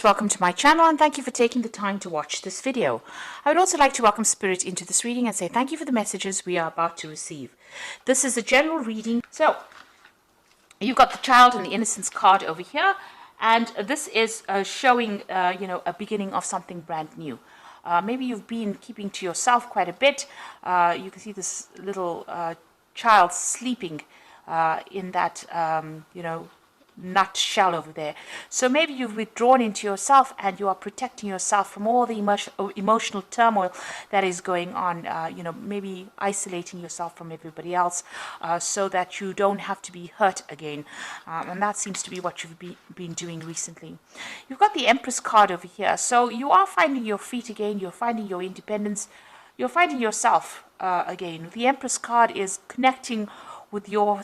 Welcome to my channel and thank you for taking the time to watch this video. I would also like to welcome Spirit into this reading and say thank you for the messages we are about to receive. This is a general reading. So you've got the Child and the Innocence card over here, and this is showing a beginning of something brand new. Maybe you've been keeping to yourself quite a bit. You can see this little child sleeping in that nut shell over there. So maybe you've withdrawn into yourself and you are protecting yourself from all the emotional turmoil that is going on, maybe isolating yourself from everybody else so that you don't have to be hurt again. And that seems to be what you've been doing recently. You've got the Empress card over here. So you are finding your feet again. You're finding your independence. You're finding yourself again. The Empress card is connecting with your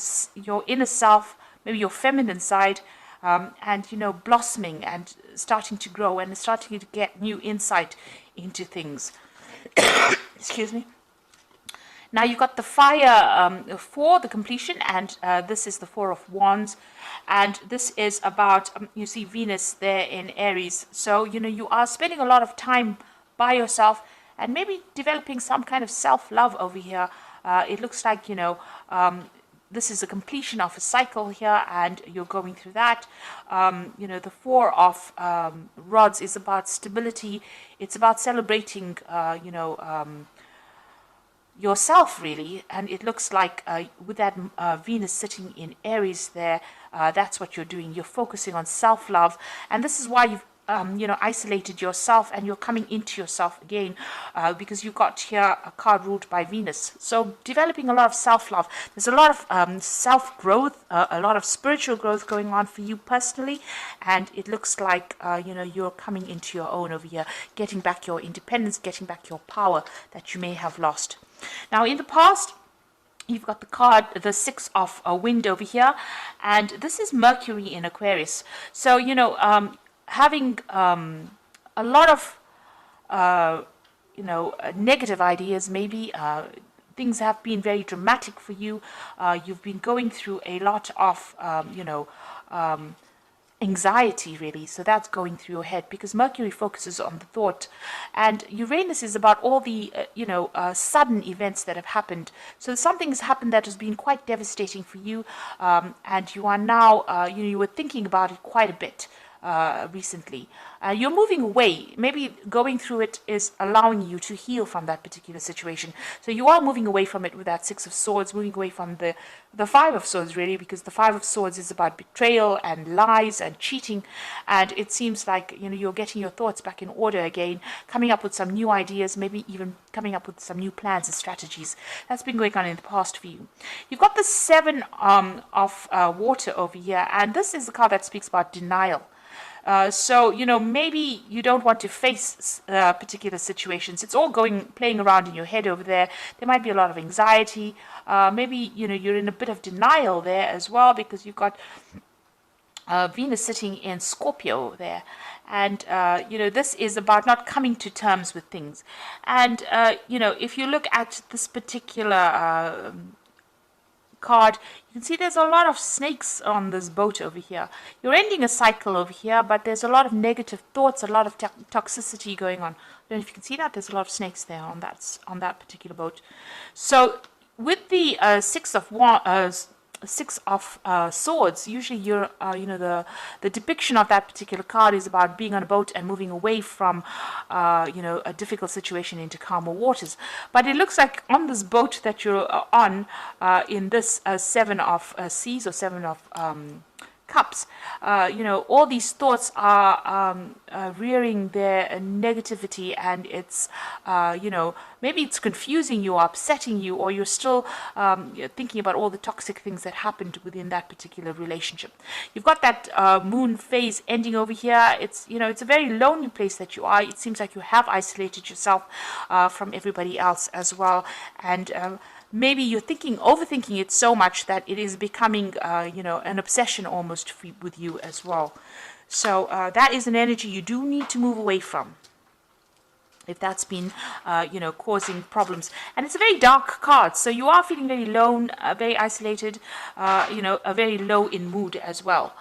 inner self, maybe your feminine side, and blossoming and starting to grow and starting to get new insight into things. Excuse me. Now you've got the fire for the completion, and this is the Four of Wands, and this is about you see Venus there in Aries. So you are spending a lot of time by yourself and maybe developing some kind of self-love over here. It looks like this is a completion of a cycle here, and you're going through that. The Four of Rods is about stability. It's about celebrating, yourself, really. And it looks like with that Venus sitting in Aries there, that's what you're doing. You're focusing on self-love, and this is why you've isolated yourself, and you're coming into yourself again because you got here a card ruled by Venus. So developing a lot of self-love. There's a lot of self-growth, a lot of spiritual growth going on for you personally, and it looks like you're coming into your own over here, getting back your independence, getting back your power that you may have lost. Now in the past, you've got the card, the Six of Wind over here, and this is Mercury in Aquarius. So having a lot of negative ideas, maybe things have been very dramatic for you. You've been going through a lot of anxiety, really. So that's going through your head because Mercury focuses on the thought, and Uranus is about all the sudden events that have happened. So something has happened that has been quite devastating for you, and you are now you were thinking about it quite a bit recently. You're moving away. Maybe going through it is allowing you to heal from that particular situation. So you are moving away from it with that Six of Swords, moving away from the Five of Swords, really, because the Five of Swords is about betrayal and lies and cheating. And it seems like you're getting your thoughts back in order again, coming up with some new ideas, maybe even coming up with some new plans and strategies. That's been going on in the past for you. You've got the Seven of Water over here, and this is the card that speaks about denial. So maybe you don't want to face particular situations. It's all playing around in your head over there. There might be a lot of anxiety. Maybe you're in a bit of denial there as well, because you've got Venus sitting in Scorpio there, and this is about not coming to terms with things. And if you look at this particular card, you can see there's a lot of snakes on this boat over here. You're ending a cycle over here, but there's a lot of negative thoughts, a lot of toxicity going on. I don't know if you can see that. There's a lot of snakes there on that particular boat. So with the Six of Swords, usually you're the depiction of that particular card is about being on a boat and moving away from a difficult situation into calmer waters. But it looks like on this boat that you're on in this Seven of Seas or Seven of Cups, all these thoughts are rearing their negativity, and it's maybe it's confusing you or upsetting you, or you're still thinking about all the toxic things that happened within that particular relationship. You've got that moon phase ending over here. It's it's a very lonely place that you are. It seems like you have isolated yourself from everybody else as well, and maybe you're overthinking it so much that it is becoming, an obsession almost with you as well. So that is an energy you do need to move away from, if that's been, causing problems. And it's a very dark card, so you are feeling very alone, very isolated, very low in mood as well.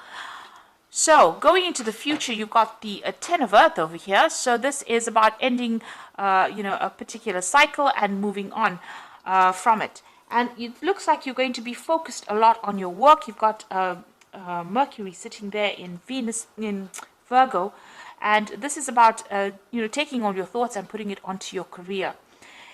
So going into the future, you've got the 10 of Earth over here. So this is about ending, a particular cycle and moving on from it. And it looks like you're going to be focused a lot on your work. You've got Mercury sitting there in Venus, in Virgo. And this is about, taking all your thoughts and putting it onto your career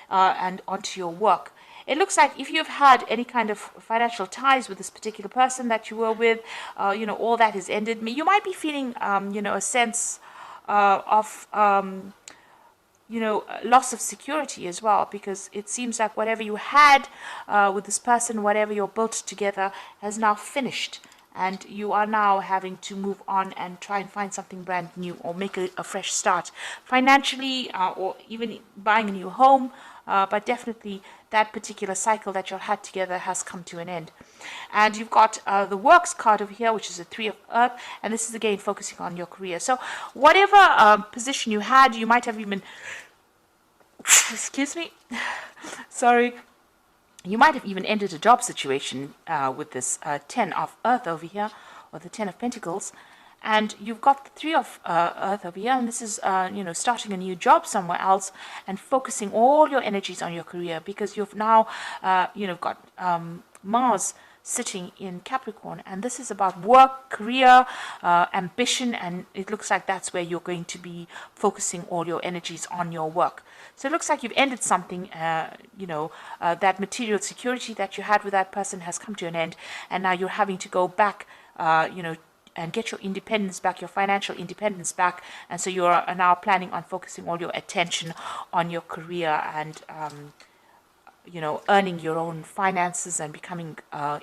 and onto your work. It looks like if you've had any kind of financial ties with this particular person that you were with, all that is ended. You might be feeling, a sense of, loss of security as well, because it seems like whatever you had with this person, whatever you're built together, has now finished. And you are now having to move on and try and find something brand new or make a fresh start financially, or even buying a new home. But definitely that particular cycle that you had together has come to an end. And you've got the works card over here, which is a 3 of Earth. And this is again focusing on your career. So whatever position you had, you might have even, excuse me, sorry. You might have even ended a job situation with this 10 of Earth over here, or the 10 of Pentacles. And you've got the 3 of Earth over here, and this is, starting a new job somewhere else and focusing all your energies on your career, because you've now, got Mars sitting in Capricorn, and this is about work, career, ambition, and it looks like that's where you're going to be focusing all your energies on your work. So it looks like you've ended something, that material security that you had with that person has come to an end, and now you're having to go back, and get your independence back, your financial independence back. And so you are now planning on focusing all your attention on your career and, earning your own finances and becoming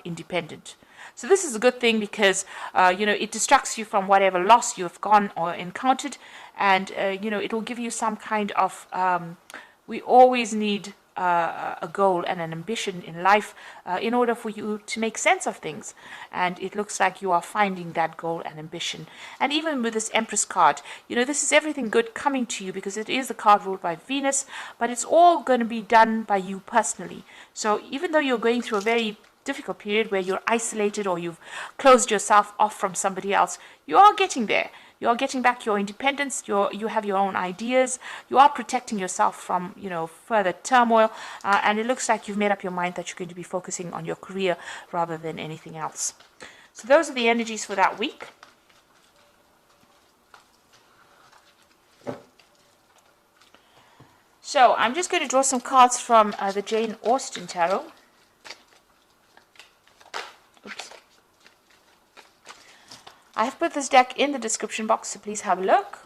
independent. So this is a good thing because, it distracts you from whatever loss you've gone or encountered. And, it will give you some kind of, we always need a goal and an ambition in life in order for you to make sense of things. And it looks like you are finding that goal and ambition. And even with this Empress card, this is everything good coming to you, because it is the card ruled by Venus, but it's all going to be done by you personally. So even though you're going through a very difficult period where you're isolated or you've closed yourself off from somebody else, you are getting there. You're getting back your independence. You have your own ideas. You are protecting yourself from, further turmoil. And it looks like you've made up your mind that you're going to be focusing on your career rather than anything else. So those are the energies for that week. So I'm just going to draw some cards from the Jane Austen Tarot. Oops. I have put this deck in the description box, so please have a look.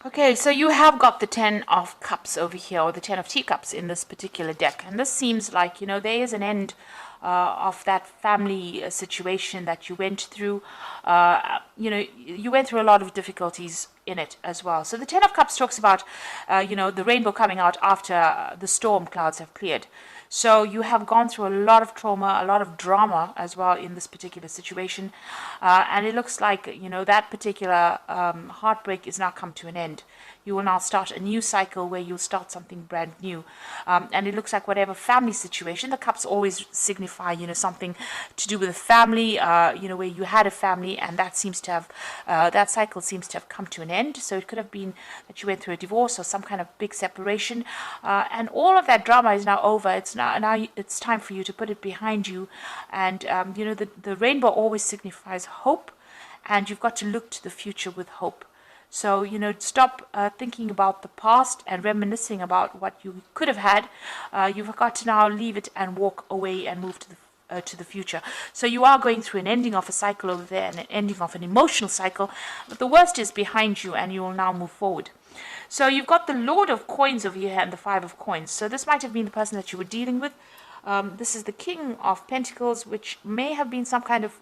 Okay, so you have got the 10 of Cups over here, or the 10 of Teacups in this particular deck. And this seems like, there is an end of that family situation that you went through. You went through a lot of difficulties in it as well. So the 10 of Cups talks about, the rainbow coming out after the storm clouds have cleared. So you have gone through a lot of trauma, a lot of drama as well in this particular situation. And it looks like, that particular heartbreak is now come to an end. You will now start a new cycle where you'll start something brand new. And it looks like whatever family situation, the cups always signify, something to do with a family, where you had a family, and that seems to have, that cycle seems to have come to an end. So it could have been that you went through a divorce or some kind of big separation. And all of that drama is now over. It's now it's time for you to put it behind you. And, the rainbow always signifies hope, and you've got to look to the future with hope. So, stop thinking about the past and reminiscing about what you could have had. You've got to now leave it and walk away and move to the future. So you are going through an ending of a cycle over there and an ending of an emotional cycle. But the worst is behind you, and you will now move forward. So you've got the Lord of Coins over here and the Five of Coins. So this might have been the person that you were dealing with. This is the King of Pentacles, which may have been some kind of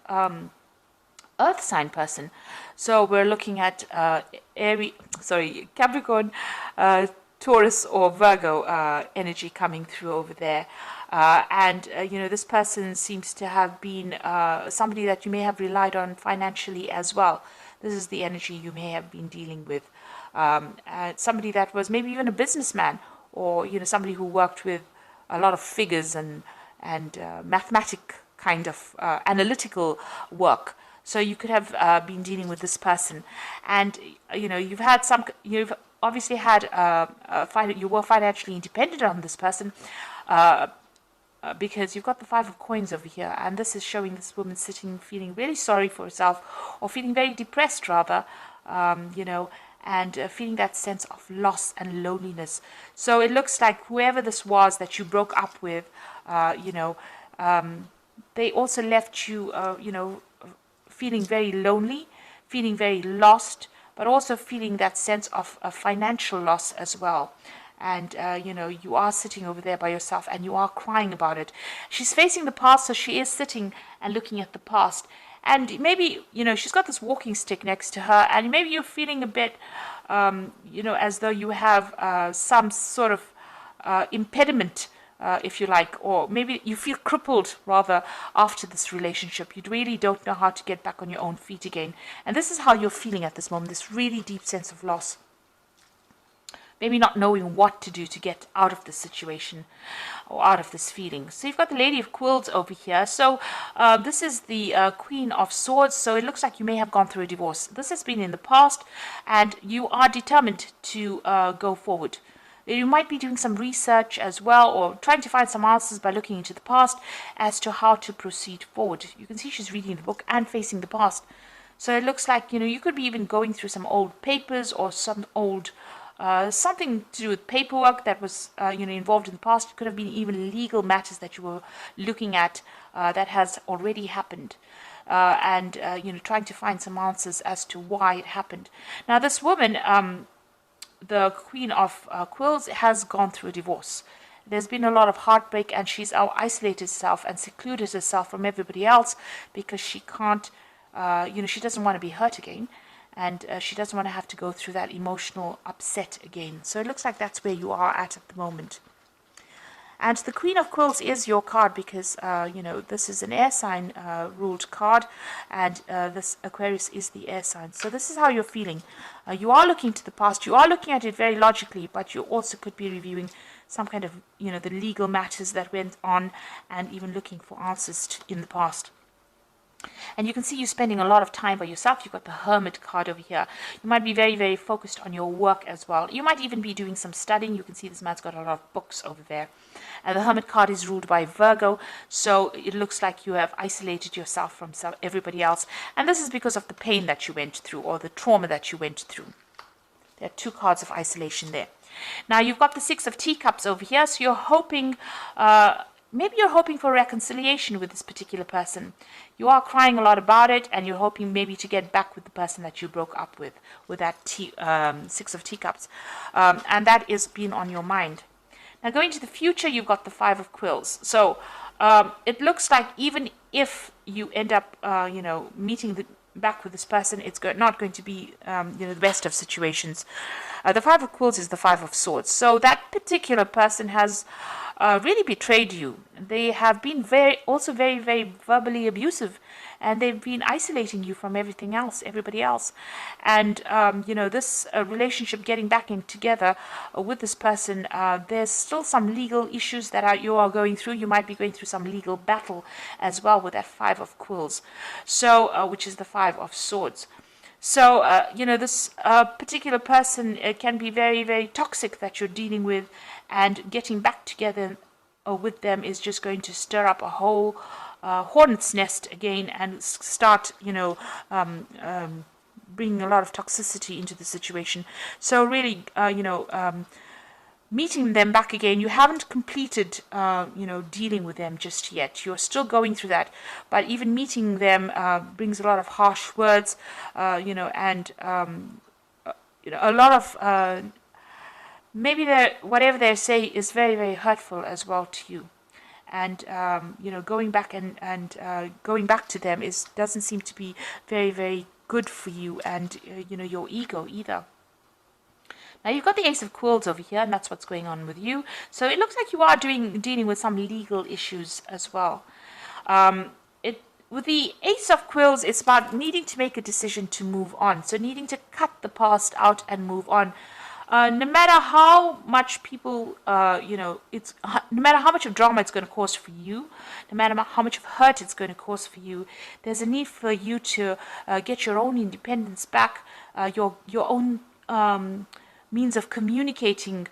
earth sign person. So we're looking at Capricorn, Taurus or Virgo energy coming through over there. You know, this person seems to have been somebody that you may have relied on financially as well. This is the energy you may have been dealing with. Somebody that was maybe even a businessman, or, you know, somebody who worked with a lot of figures and mathematic kind of analytical work. So you could have been dealing with this person, and you know, you've obviously had you were financially independent on this person, because you've got the Five of Coins over here, and this is showing this woman sitting feeling really sorry for herself, or feeling very depressed rather, you know, and feeling that sense of loss and loneliness. So it looks like whoever this was that you broke up with, you know, they also left you, you know, feeling very lonely, feeling very lost, but also feeling that sense of financial loss as well. And, you know, you are sitting over there by yourself and you are crying about it. She's facing the past, so she is sitting and looking at the past. And maybe, you know, she's got this walking stick next to her, and maybe you're feeling a bit, you know, as though you have some sort of impediment, if you like, or maybe you feel crippled rather after this relationship. You really don't know how to get back on your own feet again. And this is how you're feeling at this moment, this really deep sense of loss. Maybe not knowing what to do to get out of this situation or out of this feeling. So you've got the Lady of Quills over here. So this is the Queen of Swords. So it looks like you may have gone through a divorce. This has been in the past, and you are determined to go forward. You might be doing some research as well, or trying to find some answers by looking into the past as to how to proceed forward. You can see she's reading the book and facing the past. So it looks like, you know, you could be even going through some old papers or some old something to do with paperwork that was, you know, involved in the past. It could have been even legal matters that you were looking at that has already happened, you know, trying to find some answers as to why it happened. Now, this woman, the Queen of Quills, has gone through a divorce. There's been a lot of heartbreak, and she's isolated herself and secluded herself from everybody else because she can't, you know, she doesn't want to be hurt again. And she doesn't want to have to go through that emotional upset again. So it looks like that's where you are at the moment. And the Queen of Quills is your card because, you know, this is an air sign ruled card, and this Aquarius is the air sign. So this is how you're feeling. You are looking to the past. You are looking at it very logically, but you also could be reviewing some kind of, you know, the legal matters that went on, and even looking for answers in the past. And you can see you spending a lot of time by yourself. You've got the Hermit card over here. You might be very, very focused on your work as well. You might even be doing some studying. You can see this man's got a lot of books over there. And the Hermit card is ruled by Virgo, so it looks like you have isolated yourself from everybody else. And this is because of the pain that you went through, or the trauma that you went through. There are two cards of isolation there. Now, you've got the Six of Teacups over here, so you're hoping... maybe you're hoping for reconciliation with this particular person. You are crying a lot about it, and you're hoping maybe to get back with the person that you broke up with that Six of Teacups. And that is being on your mind. Now, going to the future, you've got the Five of Quills. So it looks like even if you end up, you know, meeting back with this person, it's not going to be, you know, the best of situations. The Five of Quills is the Five of Swords. So that particular person has really betrayed you. They have been very, very verbally abusive, and they've been isolating you from everything else, everybody else. And you know, this relationship getting back in together with this person, there's still some legal issues that you are going through. You might be going through some legal battle as well with that Five of Quills, so which is the Five of Swords. So, you know, this particular person can be very, very toxic that you're dealing with, and getting back together with them is just going to stir up a whole hornet's nest again, and start, you know, bringing a lot of toxicity into the situation. So really, you know, meeting them back again, you haven't completed, you know, dealing with them just yet. You're still going through that. But even meeting them brings a lot of harsh words, you know, and, you know, a lot of, maybe whatever they say is very, very hurtful as well to you. And, you know, going back and going back to them doesn't seem to be very, very good for you and, you know, your ego either. Now you've got the Ace of Quills over here, and that's what's going on with you. So it looks like you are dealing with some legal issues as well. With the Ace of Quills, it's about needing to make a decision to move on. So needing to cut the past out and move on. No matter how much people, no matter how much of drama it's going to cause for you, no matter how much of hurt it's going to cause for you, there's a need for you to get your own independence back, your own means of communicating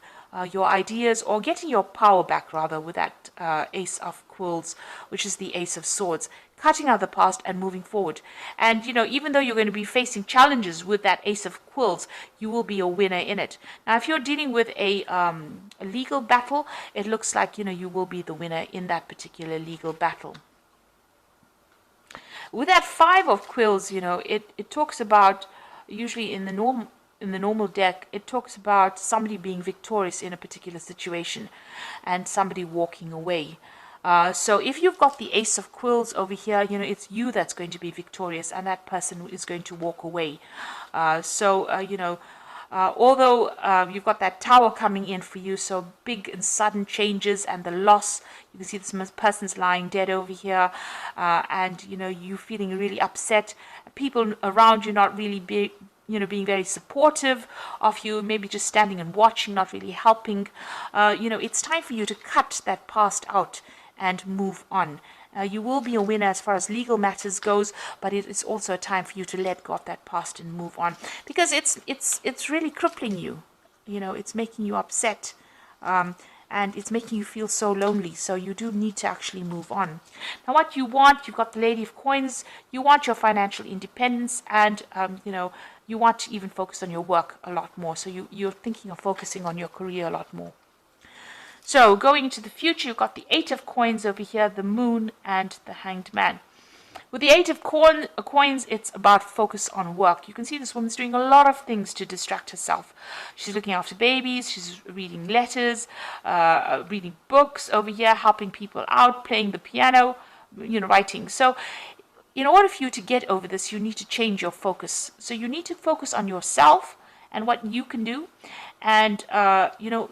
your ideas, or getting your power back rather, with that Ace of Quills, which is the Ace of Swords, cutting out the past and moving forward. And even though you're going to be facing challenges with that Ace of Quills, you will be a winner in it. Now if you're dealing with a legal battle, it looks like you will be the winner in that particular legal battle. With that Five of Quills, it talks about, usually in the normal deck, it talks about somebody being victorious in a particular situation and somebody walking away. So if you've got the Ace of Quills over here, it's you that's going to be victorious, and that person is going to walk away. Although you've got that Tower coming in for you, so big and sudden changes and the loss. You can see this person's lying dead over here, and you feeling really upset. People around you not really being very supportive of you, maybe just standing and watching, not really helping. It's time for you to cut that past out and move on. You will be a winner as far as legal matters goes, but it is also a time for you to let go of that past and move on, because it's really crippling you. It's making you upset, and it's making you feel so lonely. So you do need to actually move on. Now what you want, you've got the Lady of Coins. You want your financial independence, and you want to even focus on your work a lot more. So you're thinking of focusing on your career a lot more. So going into the future, you've got the Eight of Coins over here, the Moon, and the Hanged Man. With the Eight of Coins, it's about focus on work. You can see this woman's doing a lot of things to distract herself. She's looking after babies, she's reading letters, reading books over here, helping people out, playing the piano, writing. So in order for you to get over this, you need to change your focus. So you need to focus on yourself and what you can do, and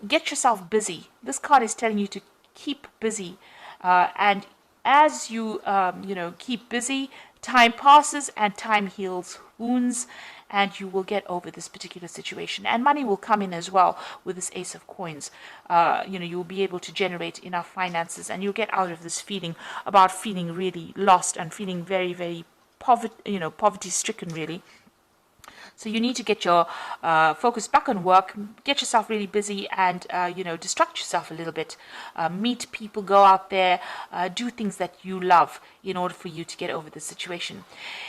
get yourself busy. This card is telling you to keep busy, and as you keep busy, time passes and time heals wounds, and you will get over this particular situation. And money will come in as well with this Ace of Coins. You will be able to generate enough finances, and you'll get out of this feeling really lost and feeling very, very poverty stricken, really. So you need to get your focus back on work, get yourself really busy, and distract yourself a little bit. Meet people, go out there, do things that you love in order for you to get over the situation.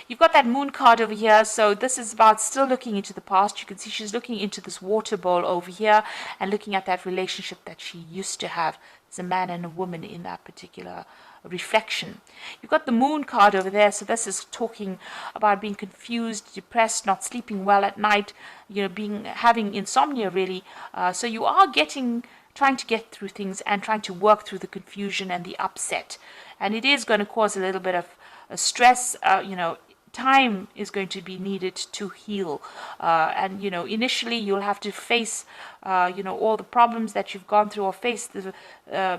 You've got that Moon card over here, so this is about still looking into the past. You can see she's looking into this water bowl over here and looking at that relationship that she used to have. It's a man and a woman in that particular reflection. You've got the Moon card over there, so this is talking about being confused, depressed, not sleeping well at night, having insomnia, really. So you are trying to get through things and trying to work through the confusion and the upset, and it is going to cause a little bit of stress. Time is going to be needed to heal, and initially you'll have to face all the problems that you've gone through, or face the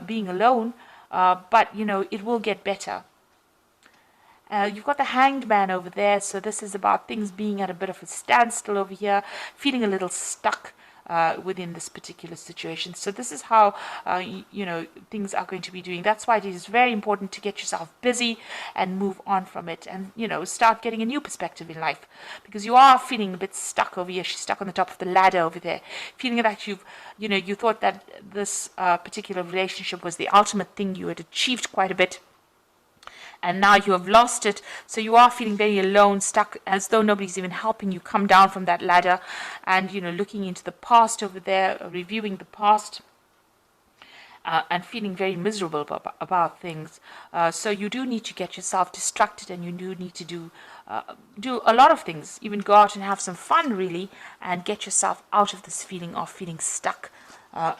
being alone, but it will get better. You've got the Hanged Man over there, so this is about things being at a bit of a standstill over here, feeling a little stuck within this particular situation. So this is how things are going to be doing. That's why it is very important to get yourself busy and move on from it, and start getting a new perspective in life, because you are feeling a bit stuck over here. She's stuck on the top of the ladder over there, feeling that you thought that this particular relationship was the ultimate thing. You had achieved quite a bit, and now you have lost it. So you are feeling very alone, stuck, as though nobody's even helping you come down from that ladder, and looking into the past over there, reviewing the past, and feeling very miserable about things. So you do need to get yourself distracted, and you do need to do a lot of things, even go out and have some fun, really, and get yourself out of this feeling of feeling stuck,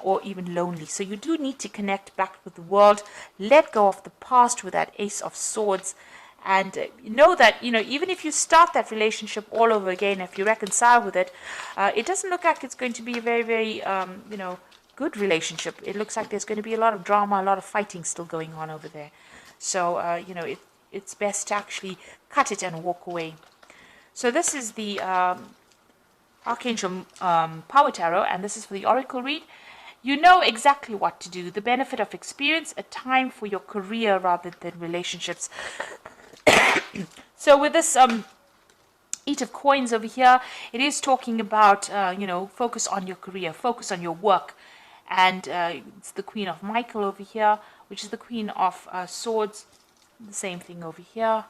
or even lonely. So you do need to connect back with the world, let go of the past with that Ace of Swords, And know that, even if you start that relationship all over again, if you reconcile with it, it doesn't look like it's going to be a very, very, good relationship. It looks like there's going to be a lot of drama, a lot of fighting still going on over there. So, it's best to actually cut it and walk away. So this is the Archangel Power Tarot, and this is for the Oracle read. You know exactly what to do. The benefit of experience, a time for your career rather than relationships. So with this Eight of Coins over here, it is talking about, focus on your career, focus on your work. And it's the Queen of Michael over here, which is the Queen of Swords. The same thing over here.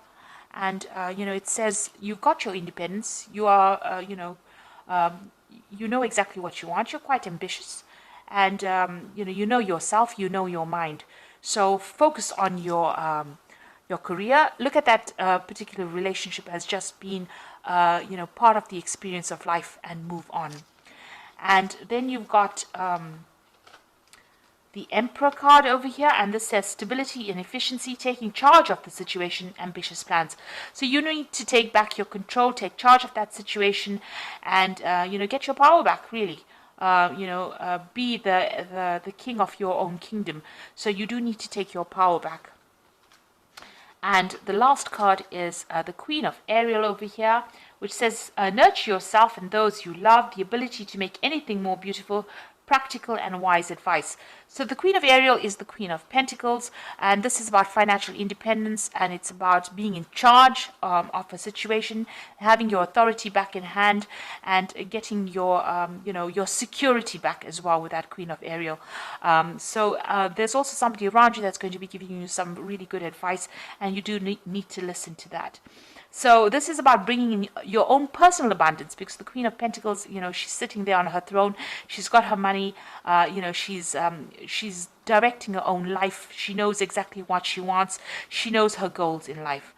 And, it says you've got your independence. You are, you know exactly what you want. You're quite ambitious. And, you know yourself, you know your mind. So focus on your career. Look at that particular relationship as just being, part of the experience of life, and move on. And then you've got the Emperor card over here, and this says stability and efficiency, taking charge of the situation, ambitious plans. So you need to take back your control, take charge of that situation, and get your power back, really. Be the king of your own kingdom. So you do need to take your power back. And the last card is the Queen of Ariel over here, which says nurture yourself and those you love, the ability to make anything more beautiful, practical and wise advice. So the Queen of Ariel is the Queen of Pentacles, and this is about financial independence, and it's about being in charge of a situation, having your authority back in hand, and getting your your security back as well with that Queen of Ariel. So there's also somebody around you that's going to be giving you some really good advice, and you do need to listen to that. So this is about bringing in your own personal abundance, because the Queen of Pentacles, she's sitting there on her throne. She's got her money. She's directing her own life. She knows exactly what she wants. She knows her goals in life.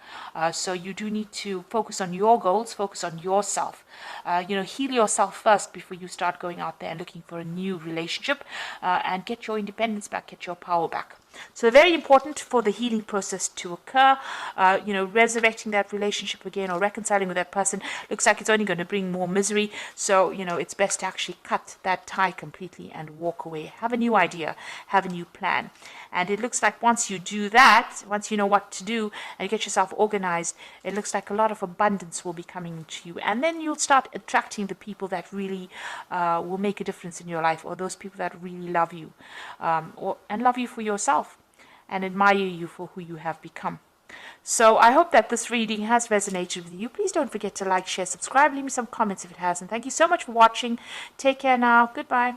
So you do need to focus on your goals, focus on yourself. Heal yourself first before you start going out there and looking for a new relationship, and get your independence back, get your power back. So very important for the healing process to occur. Resurrecting that relationship again or reconciling with that person looks like it's only going to bring more misery. So, it's best to actually cut that tie completely and walk away. Have a new idea, have a new plan. And it looks like once you do that, once you know what to do and get yourself organized, it looks like a lot of abundance will be coming to you. And then you'll start attracting the people that really will make a difference in your life, or those people that really love you, and love you for yourself, and admire you for who you have become. So I hope that this reading has resonated with you. Please don't forget to like, share, subscribe, leave me some comments if it has. And thank you so much for watching. Take care now. Goodbye.